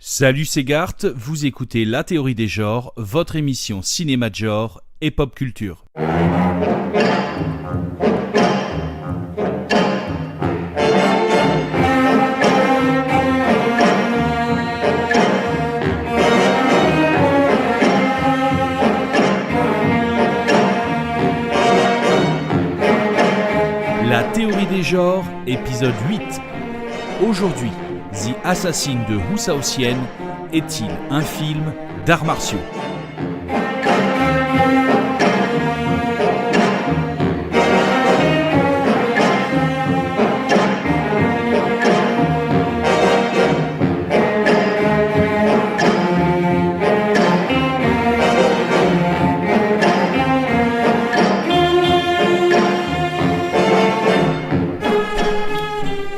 Salut, c'est Gart, vous écoutez La Théorie des genres, votre émission cinéma de genre et pop culture. La Théorie des genres, épisode 8. Aujourd'hui, The Assassin de Wu Shaoxian est-il un film d'arts martiaux ?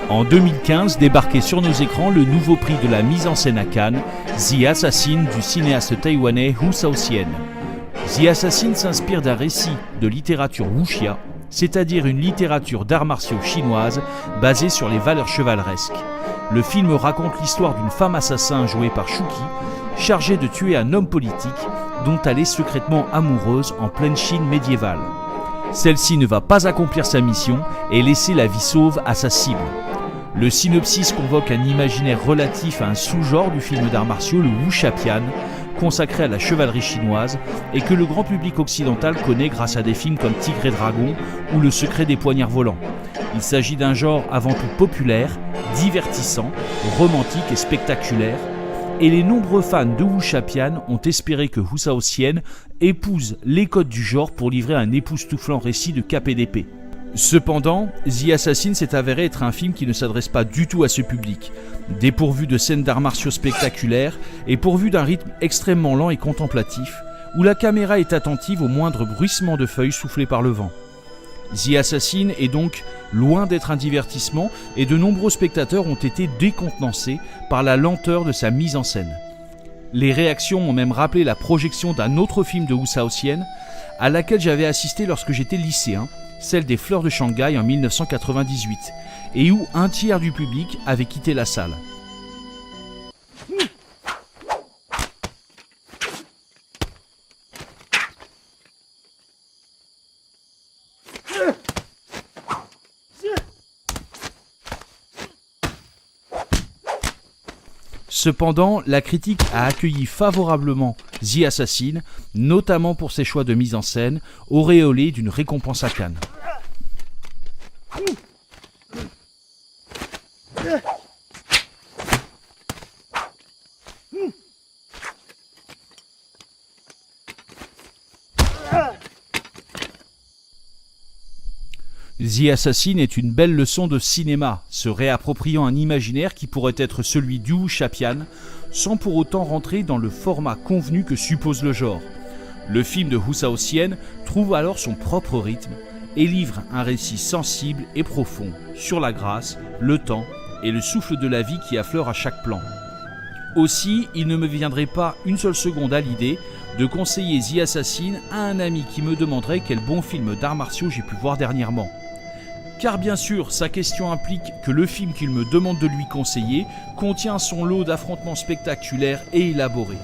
En 2015, débarquait sur nos écrans le nouveau prix de la mise en scène à Cannes, The Assassin du cinéaste taïwanais Wu Shaoxian. The Assassin s'inspire d'un récit de littérature wuxia, c'est-à-dire une littérature d'arts martiaux chinoise basée sur les valeurs chevaleresques. Le film raconte l'histoire d'une femme assassin jouée par Shuqi, chargée de tuer un homme politique dont elle est secrètement amoureuse en pleine Chine médiévale. Celle-ci ne va pas accomplir sa mission et laisser la vie sauve à sa cible. Le synopsis convoque un imaginaire relatif à un sous-genre du film d'arts martiaux, le wuxapian, consacré à la chevalerie chinoise et que le grand public occidental connaît grâce à des films comme Tigre et Dragon ou Le secret des poignards volants. Il s'agit d'un genre avant tout populaire, divertissant, romantique et spectaculaire, et les nombreux fans de wuxapian ont espéré que Wu Shaoxian épouse les codes du genre pour livrer un époustouflant récit de cap et d'épée. Cependant, The Assassin s'est avéré être un film qui ne s'adresse pas du tout à ce public, dépourvu de scènes d'arts martiaux spectaculaires et pourvu d'un rythme extrêmement lent et contemplatif, où la caméra est attentive au moindre bruissement de feuilles soufflées par le vent. The Assassin est donc loin d'être un divertissement et de nombreux spectateurs ont été décontenancés par la lenteur de sa mise en scène. Les réactions m'ont même rappelé la projection d'un autre film de Wu Shaoxian à laquelle j'avais assisté lorsque j'étais lycéen, celle des Fleurs de Shanghai en 1998, et où un tiers du public avait quitté la salle. Cependant, la critique a accueilli favorablement The Assassin, notamment pour ses choix de mise en scène, auréolés d'une récompense à Cannes. The Assassin est une belle leçon de cinéma, se réappropriant un imaginaire qui pourrait être celui du wuxapian, sans pour autant rentrer dans le format convenu que suppose le genre. Le film de Wu Shaoxian trouve alors son propre rythme et livre un récit sensible et profond sur la grâce, le temps et le souffle de la vie qui affleure à chaque plan. Aussi, il ne me viendrait pas une seule seconde à l'idée de conseiller The Assassin à un ami qui me demanderait quel bon film d'arts martiaux j'ai pu voir dernièrement. Car bien sûr, sa question implique que le film qu'il me demande de lui conseiller contient son lot d'affrontements spectaculaires et élaborés.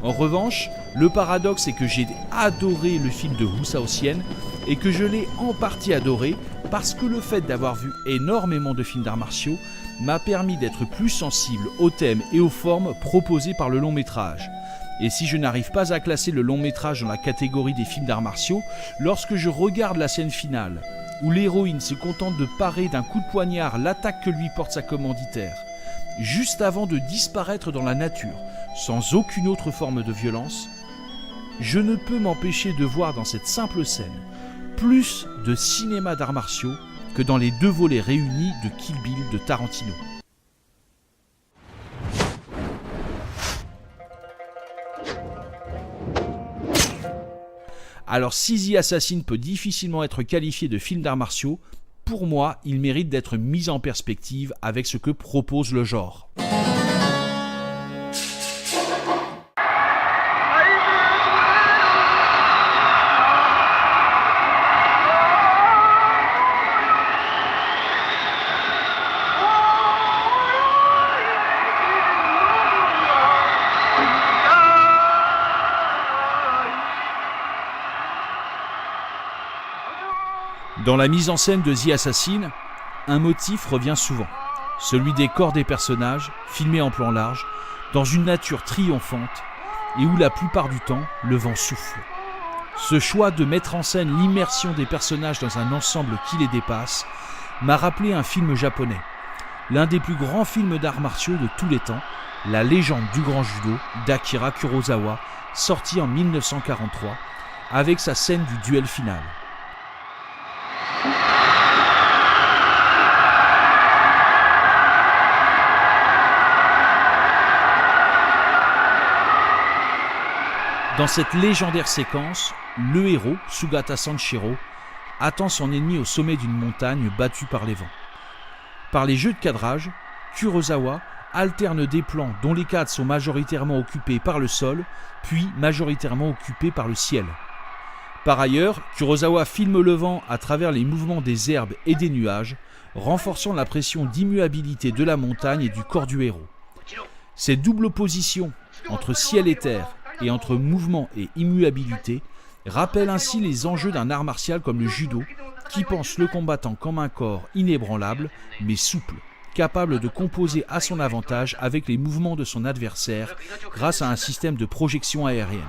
En revanche, le paradoxe est que j'ai adoré le film de Wu Shaoxian et que je l'ai en partie adoré parce que le fait d'avoir vu énormément de films d'arts martiaux m'a permis d'être plus sensible aux thèmes et aux formes proposés par le long métrage. Et si je n'arrive pas à classer le long métrage dans la catégorie des films d'arts martiaux, lorsque je regarde la scène finale, où l'héroïne se contente de parer d'un coup de poignard l'attaque que lui porte sa commanditaire, juste avant de disparaître dans la nature, sans aucune autre forme de violence, je ne peux m'empêcher de voir dans cette simple scène plus de cinéma d'arts martiaux que dans les deux volets réunis de Kill Bill de Tarantino. Alors si The Assassin peut difficilement être qualifié de film d'arts martiaux, pour moi, il mérite d'être mis en perspective avec ce que propose le genre. Dans la mise en scène de The Assassin, un motif revient souvent, celui des corps des personnages, filmés en plan large, dans une nature triomphante et où la plupart du temps, le vent souffle. Ce choix de mettre en scène l'immersion des personnages dans un ensemble qui les dépasse m'a rappelé un film japonais, l'un des plus grands films d'arts martiaux de tous les temps, La légende du grand judo d'Akira Kurosawa, sorti en 1943, avec sa scène du duel final. Dans cette légendaire séquence, le héros, Sugata Sanshiro, attend son ennemi au sommet d'une montagne battue par les vents. Par les jeux de cadrage, Kurosawa alterne des plans dont les cadres sont majoritairement occupés par le sol, puis majoritairement occupés par le ciel. Par ailleurs, Kurosawa filme le vent à travers les mouvements des herbes et des nuages, renforçant l'impression d'immuabilité de la montagne et du corps du héros. Cette double opposition entre ciel et terre et entre mouvement et immuabilité rappelle ainsi les enjeux d'un art martial comme le judo, qui pense le combattant comme un corps inébranlable mais souple, capable de composer à son avantage avec les mouvements de son adversaire grâce à un système de projection aérienne.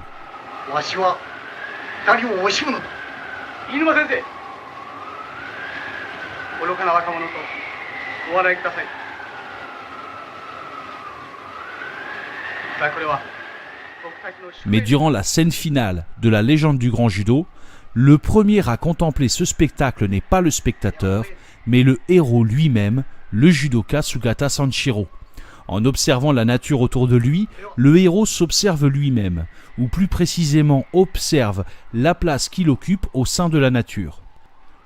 Mais durant la scène finale de La légende du grand judo, le premier à contempler ce spectacle n'est pas le spectateur, mais le héros lui-même, le judoka Sugata Sanshiro. En observant la nature autour de lui, le héros s'observe lui-même, ou plus précisément observe la place qu'il occupe au sein de la nature.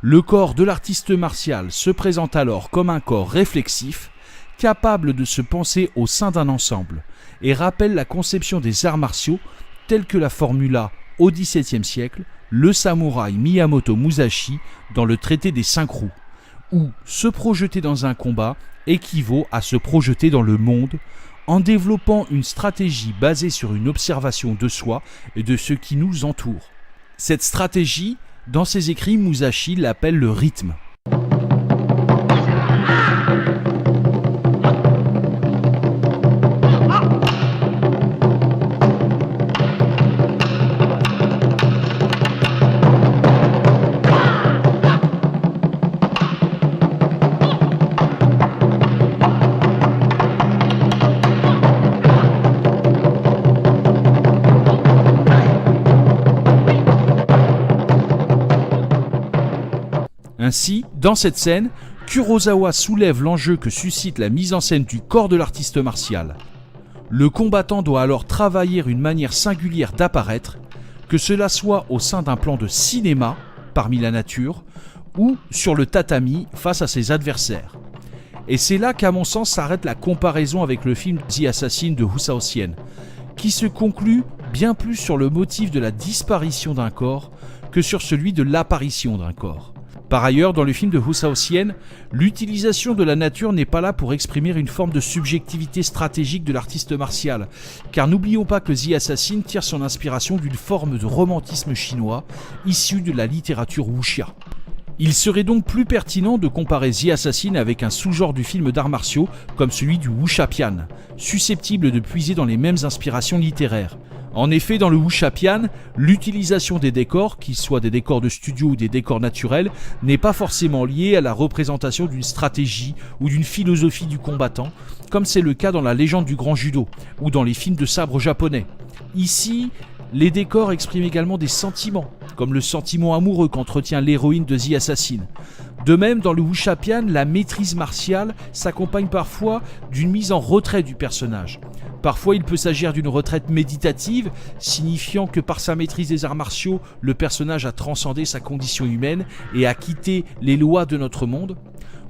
Le corps de l'artiste martial se présente alors comme un corps réflexif, capable de se penser au sein d'un ensemble, et rappelle la conception des arts martiaux telle que la formula au XVIIe siècle le samouraï Miyamoto Musashi dans le traité des 5 roues, où se projeter dans un combat équivaut à se projeter dans le monde en développant une stratégie basée sur une observation de soi et de ce qui nous entoure. Cette stratégie, dans ses écrits, Musashi l'appelle le rythme. Ainsi, dans cette scène, Kurosawa soulève l'enjeu que suscite la mise en scène du corps de l'artiste martial. Le combattant doit alors travailler une manière singulière d'apparaître, que cela soit au sein d'un plan de cinéma, parmi la nature, ou sur le tatami face à ses adversaires. Et c'est là qu'à mon sens s'arrête la comparaison avec le film The Assassin de Husao Sien, qui se conclut bien plus sur le motif de la disparition d'un corps que sur celui de l'apparition d'un corps. Par ailleurs, dans le film de Husao Sien, l'utilisation de la nature n'est pas là pour exprimer une forme de subjectivité stratégique de l'artiste martial, car n'oublions pas que The Assassin tire son inspiration d'une forme de romantisme chinois issue de la littérature wuxia. Il serait donc plus pertinent de comparer The Assassin avec un sous-genre du film d'arts martiaux comme celui du wuxia-pian, susceptible de puiser dans les mêmes inspirations littéraires. En effet, dans le wuxia-pian, l'utilisation des décors, qu'ils soient des décors de studio ou des décors naturels, n'est pas forcément liée à la représentation d'une stratégie ou d'une philosophie du combattant, comme c'est le cas dans La légende du grand judo ou dans les films de sabre japonais. Ici, les décors expriment également des sentiments, comme le sentiment amoureux qu'entretient l'héroïne de The Assassin. De même, dans le wuxia-pian, la maîtrise martiale s'accompagne parfois d'une mise en retrait du personnage. Parfois, il peut s'agir d'une retraite méditative, signifiant que par sa maîtrise des arts martiaux, le personnage a transcendé sa condition humaine et a quitté les lois de notre monde.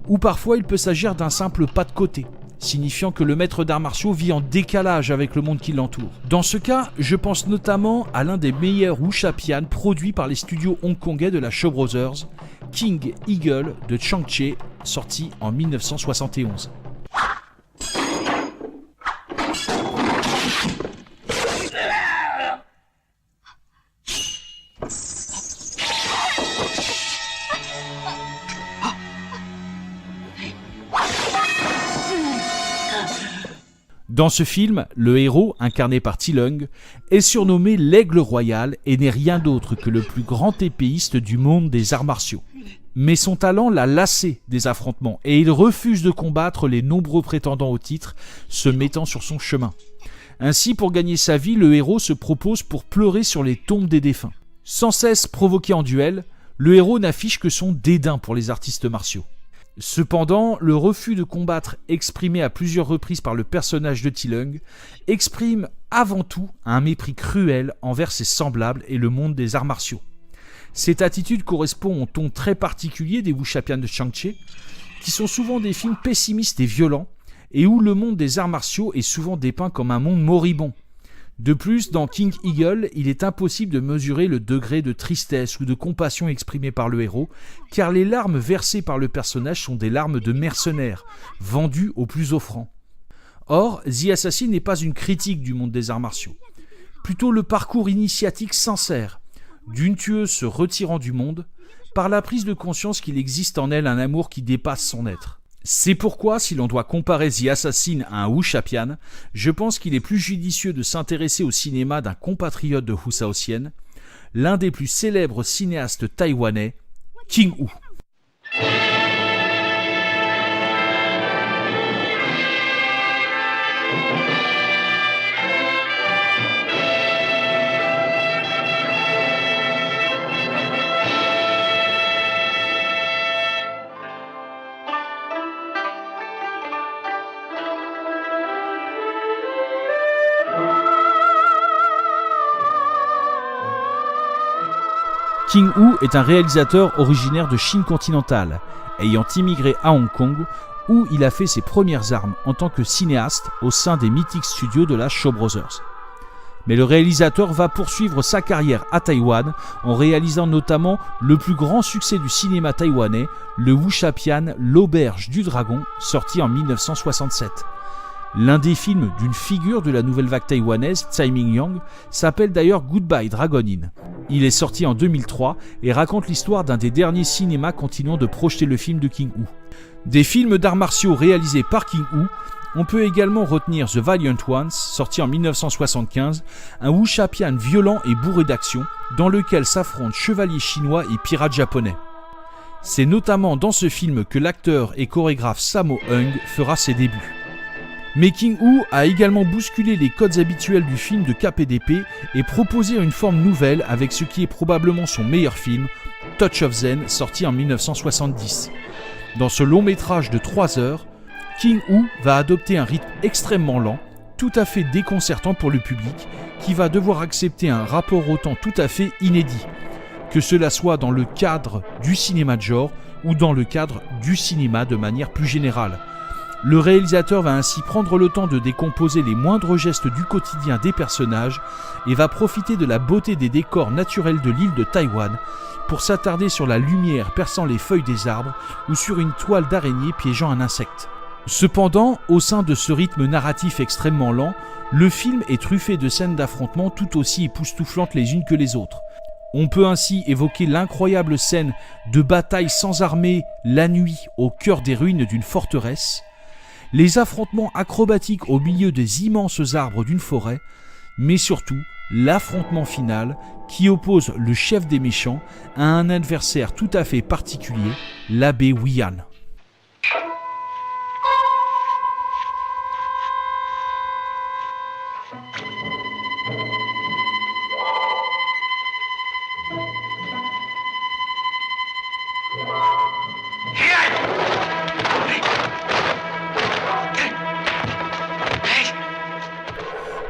Ou parfois, il peut s'agir d'un simple pas de côté, signifiant que le maître d'arts martiaux vit en décalage avec le monde qui l'entoure. Dans ce cas, je pense notamment à l'un des meilleurs wuxia-pian produits par les studios hongkongais de la Shaw Brothers, King Eagle de Changche, sorti en 1971. Dans ce film, le héros, incarné par Thi Lung, est surnommé l'Aigle Royal et n'est rien d'autre que le plus grand épéiste du monde des arts martiaux. Mais son talent l'a lassé des affrontements et il refuse de combattre les nombreux prétendants au titre se mettant sur son chemin. Ainsi, pour gagner sa vie, le héros se propose pour pleurer sur les tombes des défunts. Sans cesse provoqué en duel, le héros n'affiche que son dédain pour les artistes martiaux. Cependant, le refus de combattre exprimé à plusieurs reprises par le personnage de Thi Lung exprime avant tout un mépris cruel envers ses semblables et le monde des arts martiaux. Cette attitude correspond au ton très particulier des wuxia-pian de Shang-Chi, qui sont souvent des films pessimistes et violents, et où le monde des arts martiaux est souvent dépeint comme un monde moribond. De plus, dans King Eagle, il est impossible de mesurer le degré de tristesse ou de compassion exprimé par le héros, car les larmes versées par le personnage sont des larmes de mercenaires, vendues aux plus offrants. Or, The Assassin n'est pas une critique du monde des arts martiaux, plutôt le parcours initiatique sincère d'une tueuse se retirant du monde, par la prise de conscience qu'il existe en elle un amour qui dépasse son être. C'est pourquoi, si l'on doit comparer The Assassin à un wuxia-pian, je pense qu'il est plus judicieux de s'intéresser au cinéma d'un compatriote de Hu Shaoxian, l'un des plus célèbres cinéastes taïwanais, King Hu. King Hu est un réalisateur originaire de Chine continentale, ayant immigré à Hong Kong, où il a fait ses premières armes en tant que cinéaste au sein des mythiques studios de la Shaw Brothers. Mais le réalisateur va poursuivre sa carrière à Taïwan en réalisant notamment le plus grand succès du cinéma taïwanais, le wuxia-pian L'Auberge du Dragon, sorti en 1967. L'un des films d'une figure de la nouvelle vague taïwanaise, Tsai Ming-yang, s'appelle d'ailleurs Goodbye Dragon Inn. Il est sorti en 2003 et raconte l'histoire d'un des derniers cinémas continuant de projeter le film de King Hu. Des films d'arts martiaux réalisés par King Hu, on peut également retenir The Valiant Ones, sorti en 1975, un wuxia-pian violent et bourré d'action, dans lequel s'affrontent chevaliers chinois et pirates japonais. C'est notamment dans ce film que l'acteur et chorégraphe Sammo Hung fera ses débuts. Mais King Hu a également bousculé les codes habituels du film de cap et d'épée et proposé une forme nouvelle avec ce qui est probablement son meilleur film, Touch of Zen, sorti en 1970. Dans ce long métrage de 3 heures, King Hu va adopter un rythme extrêmement lent, tout à fait déconcertant pour le public, qui va devoir accepter un rapport au temps tout à fait inédit, que cela soit dans le cadre du cinéma de genre ou dans le cadre du cinéma de manière plus générale. Le réalisateur va ainsi prendre le temps de décomposer les moindres gestes du quotidien des personnages et va profiter de la beauté des décors naturels de l'île de Taïwan pour s'attarder sur la lumière perçant les feuilles des arbres ou sur une toile d'araignée piégeant un insecte. Cependant, au sein de ce rythme narratif extrêmement lent, le film est truffé de scènes d'affrontements tout aussi époustouflantes les unes que les autres. On peut ainsi évoquer l'incroyable scène de bataille sans armée la nuit au cœur des ruines d'une forteresse, les affrontements acrobatiques au milieu des immenses arbres d'une forêt, mais surtout l'affrontement final qui oppose le chef des méchants à un adversaire tout à fait particulier, l'abbé Wian.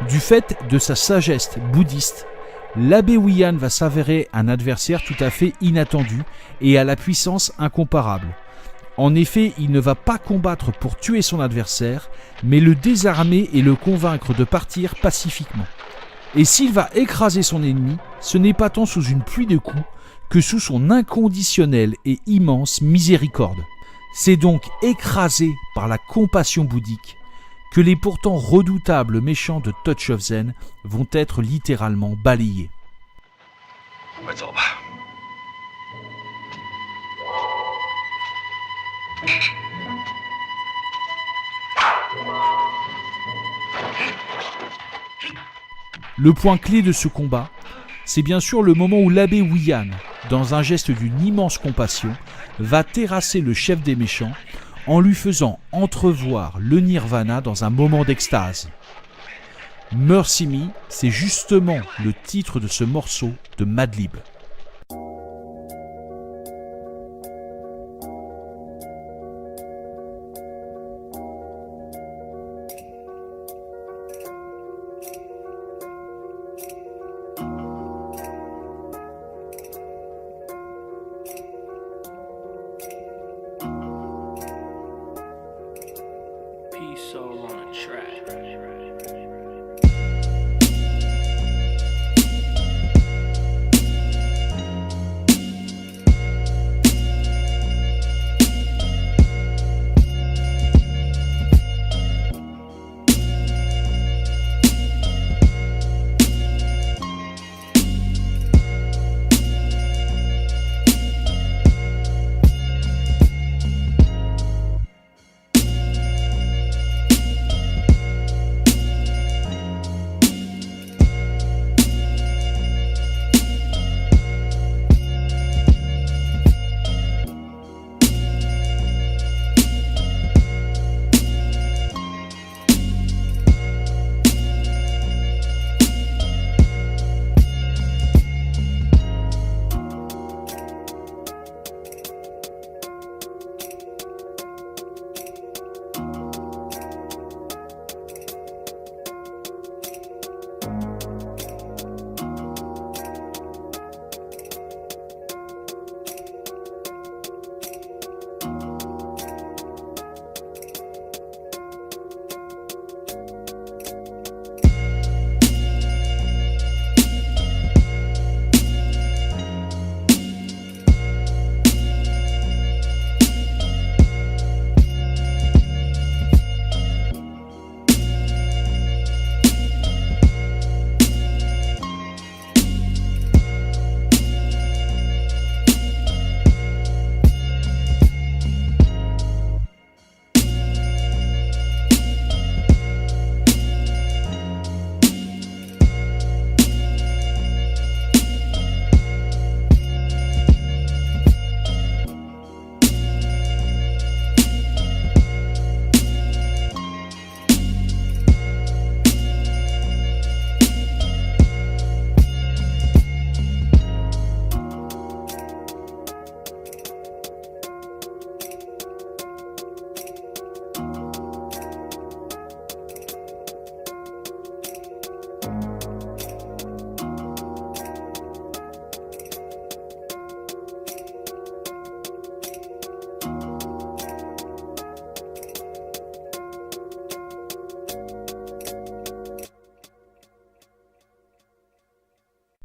Du fait de sa sagesse bouddhiste, l'abbé Wian va s'avérer un adversaire tout à fait inattendu et à la puissance incomparable. En effet, il ne va pas combattre pour tuer son adversaire, mais le désarmer et le convaincre de partir pacifiquement. Et s'il va écraser son ennemi, ce n'est pas tant sous une pluie de coups que sous son inconditionnelle et immense miséricorde. C'est donc écrasé par la compassion bouddhique que les pourtant redoutables méchants de Touch of Zen vont être littéralement balayés. Le point clé de ce combat, c'est bien sûr le moment où l'abbé Wuyan, dans un geste d'une immense compassion, va terrasser le chef des méchants en lui faisant entrevoir le nirvana dans un moment d'extase. Mercy Me, c'est justement le titre de ce morceau de Madlib. Soul on a track.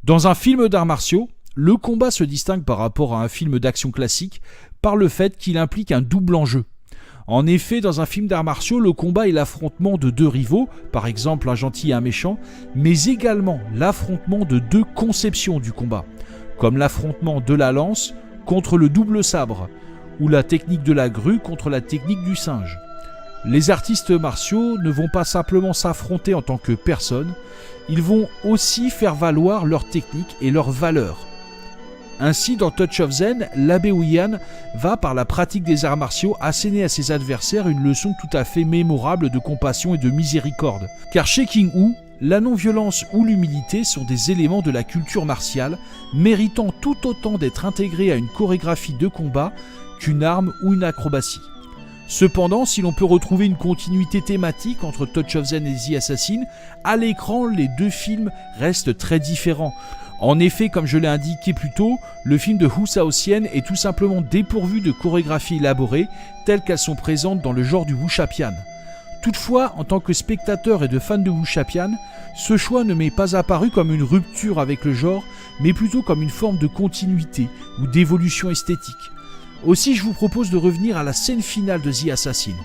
Dans un film d'arts martiaux, le combat se distingue par rapport à un film d'action classique par le fait qu'il implique un double enjeu. En effet, dans un film d'arts martiaux, le combat est l'affrontement de deux rivaux, par exemple un gentil et un méchant, mais également l'affrontement de deux conceptions du combat, comme l'affrontement de la lance contre le double sabre, ou la technique de la grue contre la technique du singe. Les artistes martiaux ne vont pas simplement s'affronter en tant que personnes, ils vont aussi faire valoir leur technique et leurs valeurs. Ainsi, dans Touch of Zen, l'abbé Wuyan va, par la pratique des arts martiaux, asséner à ses adversaires une leçon tout à fait mémorable de compassion et de miséricorde. Car chez King Hu, la non-violence ou l'humilité sont des éléments de la culture martiale, méritant tout autant d'être intégrés à une chorégraphie de combat qu'une arme ou une acrobatie. Cependant, si l'on peut retrouver une continuité thématique entre Touch of Zen et The Assassin, à l'écran, les deux films restent très différents. En effet, comme je l'ai indiqué plus tôt, le film de Hu Shaoxian est tout simplement dépourvu de chorégraphies élaborées telles qu'elles sont présentes dans le genre du Wuxia-pian. Toutefois, en tant que spectateur et de fan de Wuxia-pian, ce choix ne m'est pas apparu comme une rupture avec le genre, mais plutôt comme une forme de continuité ou d'évolution esthétique. Aussi, je vous propose de revenir à la scène finale de The Assassin.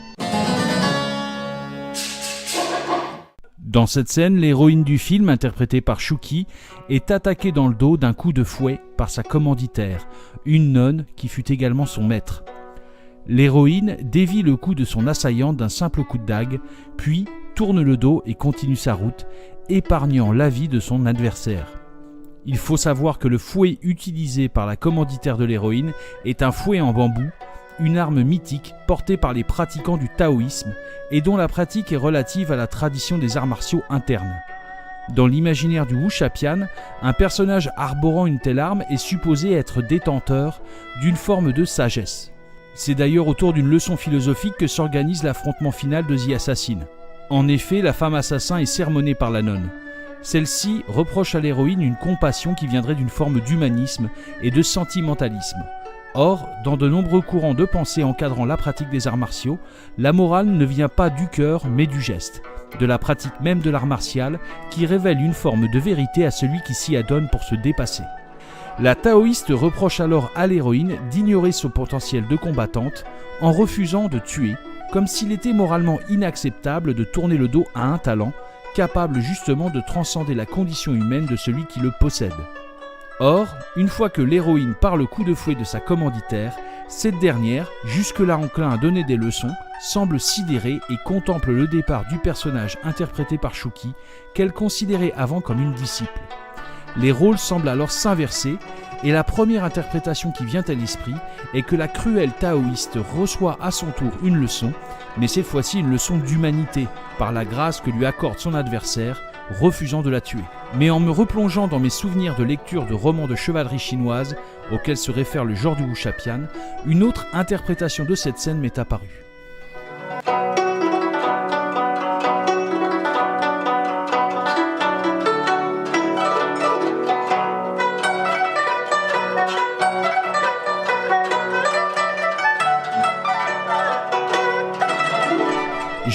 Dans cette scène, l'héroïne du film, interprétée par Shuki, est attaquée dans le dos d'un coup de fouet par sa commanditaire, une nonne qui fut également son maître. L'héroïne dévie le cou de son assaillant d'un simple coup de dague, puis tourne le dos et continue sa route, épargnant la vie de son adversaire. Il faut savoir que le fouet utilisé par la commanditaire de l'héroïne est un fouet en bambou, une arme mythique portée par les pratiquants du taoïsme et dont la pratique est relative à la tradition des arts martiaux internes. Dans l'imaginaire du Wuxia-pian, un personnage arborant une telle arme est supposé être détenteur d'une forme de sagesse. C'est d'ailleurs autour d'une leçon philosophique que s'organise l'affrontement final de The Assassin. En effet, la femme assassin est sermonnée par la nonne. Celle-ci reproche à l'héroïne une compassion qui viendrait d'une forme d'humanisme et de sentimentalisme. Or, dans de nombreux courants de pensée encadrant la pratique des arts martiaux, la morale ne vient pas du cœur mais du geste, de la pratique même de l'art martial qui révèle une forme de vérité à celui qui s'y adonne pour se dépasser. La taoïste reproche alors à l'héroïne d'ignorer son potentiel de combattante en refusant de tuer, comme s'il était moralement inacceptable de tourner le dos à un talent, capable justement de transcender la condition humaine de celui qui le possède. Or, une fois que l'héroïne part le coup de fouet de sa commanditaire, cette dernière, jusque-là enclin à donner des leçons, semble sidérée et contemple le départ du personnage interprété par Shuki, qu'elle considérait avant comme une disciple. Les rôles semblent alors s'inverser, et la première interprétation qui vient à l'esprit est que la cruelle taoïste reçoit à son tour une leçon, mais cette fois-ci une leçon d'humanité, par la grâce que lui accorde son adversaire, refusant de la tuer. Mais en me replongeant dans mes souvenirs de lecture de romans de chevalerie chinoise, auxquels se réfère le genre du Wuxia-pian, une autre interprétation de cette scène m'est apparue.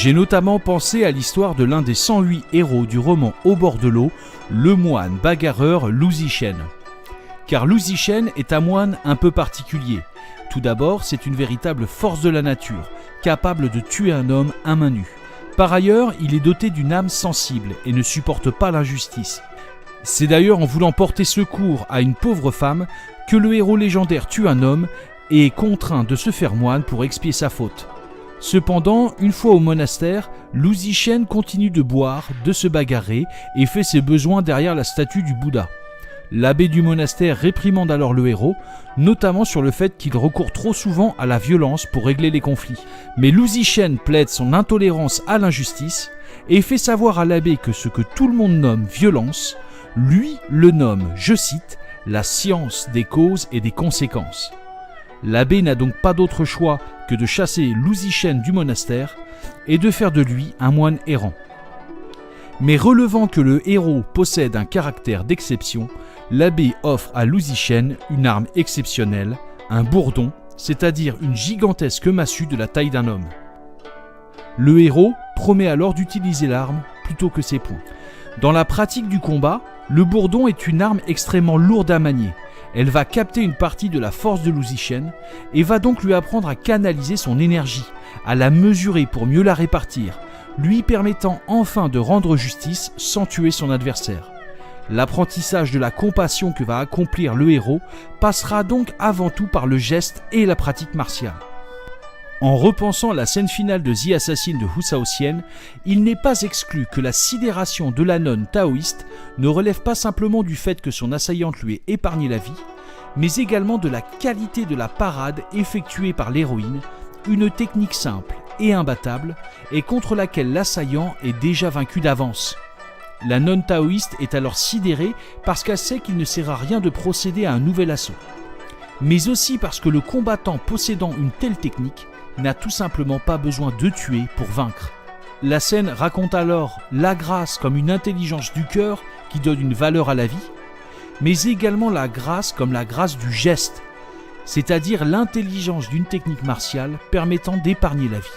J'ai notamment pensé à l'histoire de l'un des 108 héros du roman Au bord de l'eau, le moine bagarreur Lu Zhishen. Car Lu Zhishen est un moine un peu particulier. Tout d'abord, c'est une véritable force de la nature, capable de tuer un homme à main nue. Par ailleurs, il est doté d'une âme sensible et ne supporte pas l'injustice. C'est d'ailleurs en voulant porter secours à une pauvre femme que le héros légendaire tue un homme et est contraint de se faire moine pour expier sa faute. Cependant, une fois au monastère, Lu Zhishen continue de boire, de se bagarrer et fait ses besoins derrière la statue du Bouddha. L'abbé du monastère réprimande alors le héros, notamment sur le fait qu'il recourt trop souvent à la violence pour régler les conflits. Mais Lu Zhishen plaide son intolérance à l'injustice et fait savoir à l'abbé que ce que tout le monde nomme violence, lui le nomme, je cite, « la science des causes et des conséquences ». L'abbé n'a donc pas d'autre choix que de chasser Lu Zhishen du monastère et de faire de lui un moine errant. Mais relevant que le héros possède un caractère d'exception, l'abbé offre à Lu Zhishen une arme exceptionnelle, un bourdon, c'est-à-dire une gigantesque massue de la taille d'un homme. Le héros promet alors d'utiliser l'arme plutôt que ses poings. Dans la pratique du combat, le bourdon est une arme extrêmement lourde à manier. Elle va capter une partie de la force de Lu Zhishen et va donc lui apprendre à canaliser son énergie, à la mesurer pour mieux la répartir, lui permettant enfin de rendre justice sans tuer son adversaire. L'apprentissage de la compassion que va accomplir le héros passera donc avant tout par le geste et la pratique martiale. En repensant la scène finale de The Assassin de Hu Shaoxian, il n'est pas exclu que la sidération de la nonne taoïste ne relève pas simplement du fait que son assaillante lui ait épargné la vie, mais également de la qualité de la parade effectuée par l'héroïne, une technique simple et imbattable, et contre laquelle l'assaillant est déjà vaincu d'avance. La nonne taoïste est alors sidérée parce qu'elle sait qu'il ne sert à rien de procéder à un nouvel assaut, mais aussi parce que le combattant possédant une telle technique n'a tout simplement pas besoin de tuer pour vaincre. La scène raconte alors la grâce comme une intelligence du cœur qui donne une valeur à la vie, mais également la grâce comme la grâce du geste, c'est-à-dire l'intelligence d'une technique martiale permettant d'épargner la vie.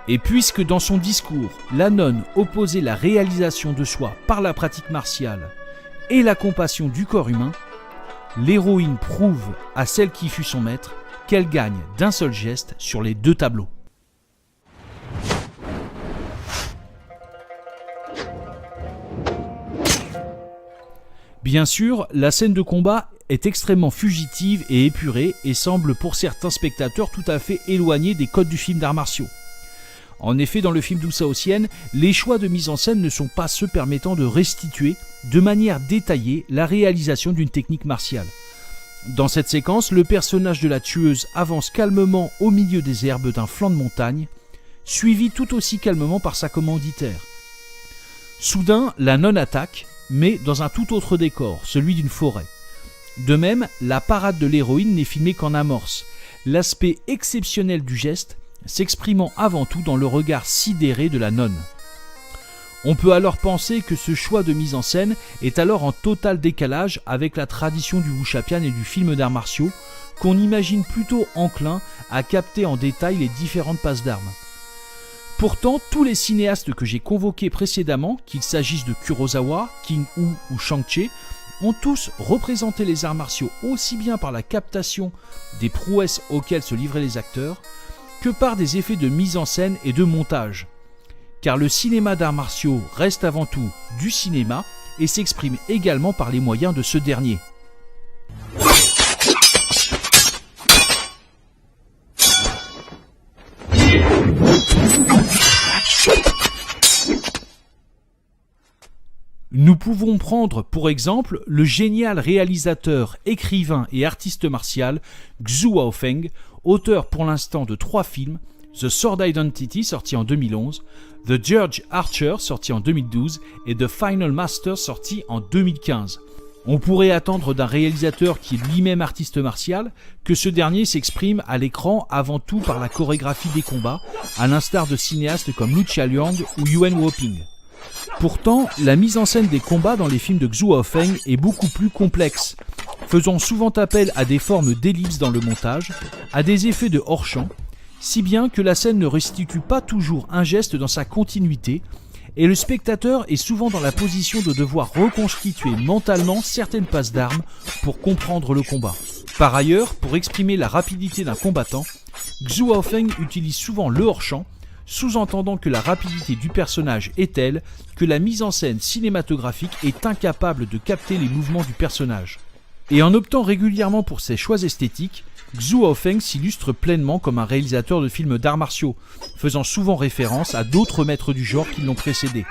Et puisque dans son discours, la nonne opposait la réalisation de soi par la pratique martiale et la compassion du corps humain, l'héroïne prouve à celle qui fut son maître qu'elle gagne d'un seul geste sur les deux tableaux. Bien sûr, la scène de combat est extrêmement fugitive et épurée et semble pour certains spectateurs tout à fait éloignée des codes du film d'arts martiaux. En effet, dans le film d'Hu Saotian, les choix de mise en scène ne sont pas ceux permettant de restituer de manière détaillée la réalisation d'une technique martiale. Dans cette séquence, le personnage de la tueuse avance calmement au milieu des herbes d'un flanc de montagne, suivi tout aussi calmement par sa commanditaire. Soudain, la nonne attaque, mais dans un tout autre décor, celui d'une forêt. De même, la parade de l'héroïne n'est filmée qu'en amorce, l'aspect exceptionnel du geste s'exprimant avant tout dans le regard sidéré de la nonne. On peut alors penser que ce choix de mise en scène est alors en total décalage avec la tradition du wuxia-pian et du film d'arts martiaux, qu'on imagine plutôt enclin à capter en détail les différentes passes d'armes. Pourtant, tous les cinéastes que j'ai convoqués précédemment, qu'il s'agisse de Kurosawa, King-Hu ou Shang-Chi, ont tous représenté les arts martiaux aussi bien par la captation des prouesses auxquelles se livraient les acteurs, que par des effets de mise en scène et de montage. Car le cinéma d'arts martiaux reste avant tout du cinéma et s'exprime également par les moyens de ce dernier. Nous pouvons prendre pour exemple le génial réalisateur, écrivain et artiste martial Xu Haofeng, auteur pour l'instant de 3 films, The Sword Identity sorti en 2011, The Judge Archer sorti en 2012 et The Final Master sorti en 2015. On pourrait attendre d'un réalisateur qui est lui-même artiste martial que ce dernier s'exprime à l'écran avant tout par la chorégraphie des combats, à l'instar de cinéastes comme Lu Chialiang ou Yuen Woo-ping. Pourtant, la mise en scène des combats dans les films de Xu Haofeng est beaucoup plus complexe, faisant souvent appel à des formes d'ellipse dans le montage, à des effets de hors-champ, si bien que la scène ne restitue pas toujours un geste dans sa continuité, et le spectateur est souvent dans la position de devoir reconstituer mentalement certaines passes d'armes pour comprendre le combat. Par ailleurs, pour exprimer la rapidité d'un combattant, Xu Haofeng utilise souvent le hors-champ, sous-entendant que la rapidité du personnage est telle que la mise en scène cinématographique est incapable de capter les mouvements du personnage. Et en optant régulièrement pour ses choix esthétiques, Xu Haofeng s'illustre pleinement comme un réalisateur de films d'arts martiaux, faisant souvent référence à d'autres maîtres du genre qui l'ont précédé.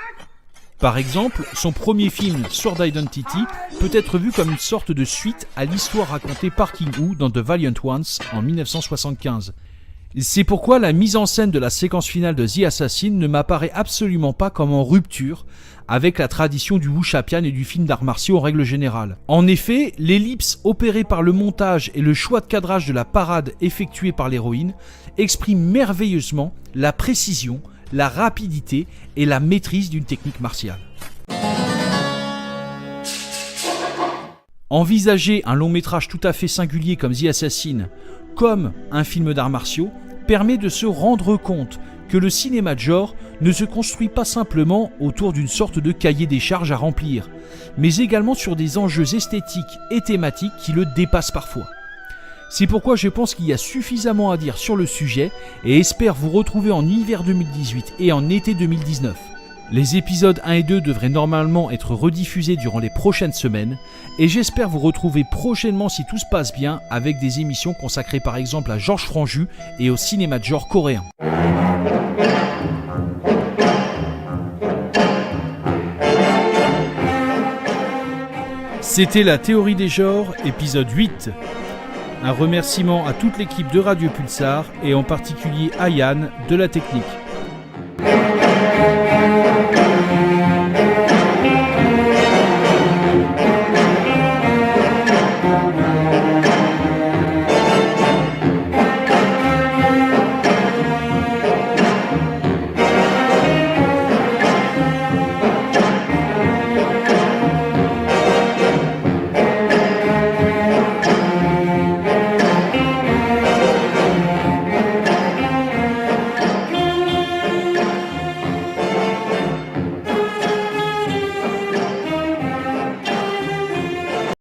Par exemple, son premier film, Sword Identity, peut être vu comme une sorte de suite à l'histoire racontée par King-Hu dans The Valiant Ones en 1975. C'est pourquoi la mise en scène de la séquence finale de The Assassin ne m'apparaît absolument pas comme en rupture avec la tradition du wuxia-pian et du film d'arts martiaux en règle générale. En effet, l'ellipse opérée par le montage et le choix de cadrage de la parade effectuée par l'héroïne expriment merveilleusement la précision, la rapidité et la maîtrise d'une technique martiale. Envisager un long métrage tout à fait singulier comme The Assassin, comme un film d'arts martiaux, permet de se rendre compte que le cinéma de genre ne se construit pas simplement autour d'une sorte de cahier des charges à remplir, mais également sur des enjeux esthétiques et thématiques qui le dépassent parfois. C'est pourquoi je pense qu'il y a suffisamment à dire sur le sujet et espère vous retrouver en hiver 2018 et en été 2019. Les épisodes 1 et 2 devraient normalement être rediffusés durant les prochaines semaines et j'espère vous retrouver prochainement si tout se passe bien avec des émissions consacrées par exemple à Georges Franju et au cinéma de genre coréen. C'était la théorie des genres, épisode 8. Un remerciement à toute l'équipe de Radio Pulsar et en particulier à Yann de la technique.